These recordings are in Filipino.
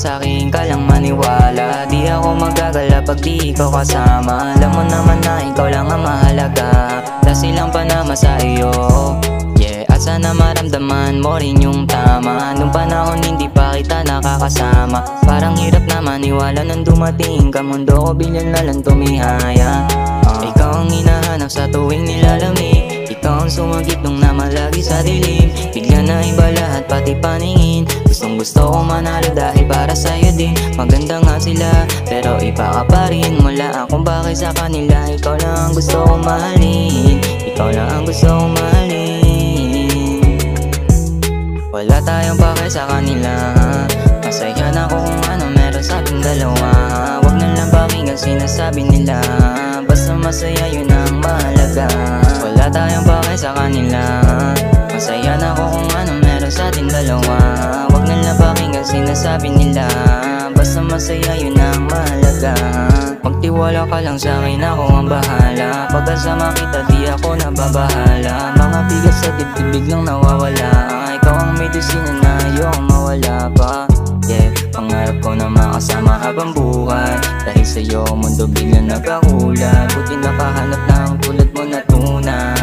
sa'kin ka lang maniwala. Di ako magagala pag di ikaw kasama. Alam mo naman na ikaw lang ang mahalaga. Dasilang panama sa iyo, yeah. At sana maramdaman mo rin yung tama. Nung panahon hindi pa kita nakakasama. Parang hirap na maniwala nang dumating ka. Mundo ko biglang na lang tumihaya. Ikaw ang hinahanap sa tuwing nilalamig. Ikaw ang sumagip nung namalagi sa dilim. Bigla na iba lahat pati paningin. Gustong gusto ko manalo dahil para sa'yo din. Maganda nga sila pero iba ka pa rin. Wala akong bakit sa kanila. Ikaw lang ang gusto ko mahalin. Ikaw lang ang gusto ko mahalin. Wala tayong pake sa kanila. Masaya na kung ano meron sa ating dalawa. Wag na lang pakinggan sinasabi nila. Basta masaya yun ang mahalaga. Wala tayong pake sa kanila. Masaya na ako kung ano meron sa ating dalawa. Wag na lang pakinggan sinasabi nila. Basta masaya yun ang mahalaga. Magtiwala ka lang sa'kin, ako ang bahala. Pagkasama kita di ako nababahala. Mga bigat sa dibdib biglang nawawala. Ikaw ang medisina na ayokong mawala pa. Yeah, pangarap ko na makasama habang buhay. Dahil sa'yo mundo biglang nagkakulay. Buti nakahanap ng tulad mo na tunay.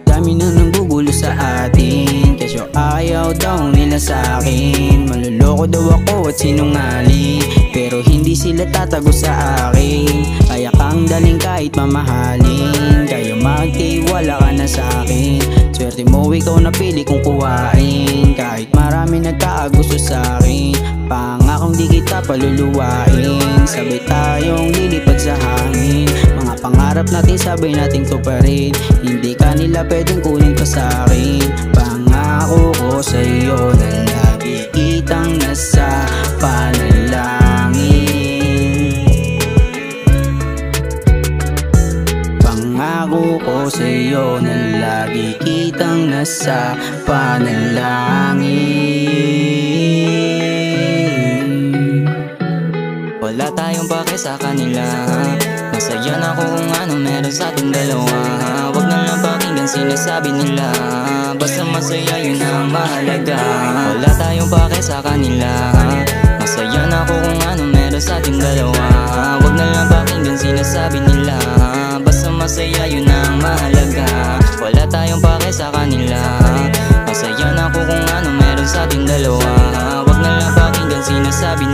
Dami na nanggugulo sa atin, kasyo ayaw daw nila sa'kin. Maluloko daw ako at sinungaling, pero hindi sila tatago sa akin. Kaya kang daling kahit mamahalin. Kaya magtiwala ka na sa'kin. Swerte mo ikaw napili kong kuhain. Kahit marami nagkakagusto sa'kin, pangakong di kita paluluwain. Sabay tayong lilipad sa hangin. Mga pangarap natin sabay nating tuparin. Hindi ka nila pwedeng kunin pa sa'kin. Pangako ko sa'yo na lagi kitang nasa panalangin. Pangako ko sa'yo na lagi kitang nasa panalangin. Wala tayong pake sa kanila. Masaya na ako kung ano meron sa ating dalawa. Wag na lang pakinggan sinasabi nila. Basta masaya yun ang mahalaga. Wala tayong pake sa kanila. Masaya na ako kung ano meron sa ating dalawa. Wag na lang pakinggan sinasabi nila. Basta masaya yun ang mahalaga. Wala tayong pake sa kanila. Masaya na ako kung ano meron sa ating dalawa. Wag na lang pakinggan sinasabi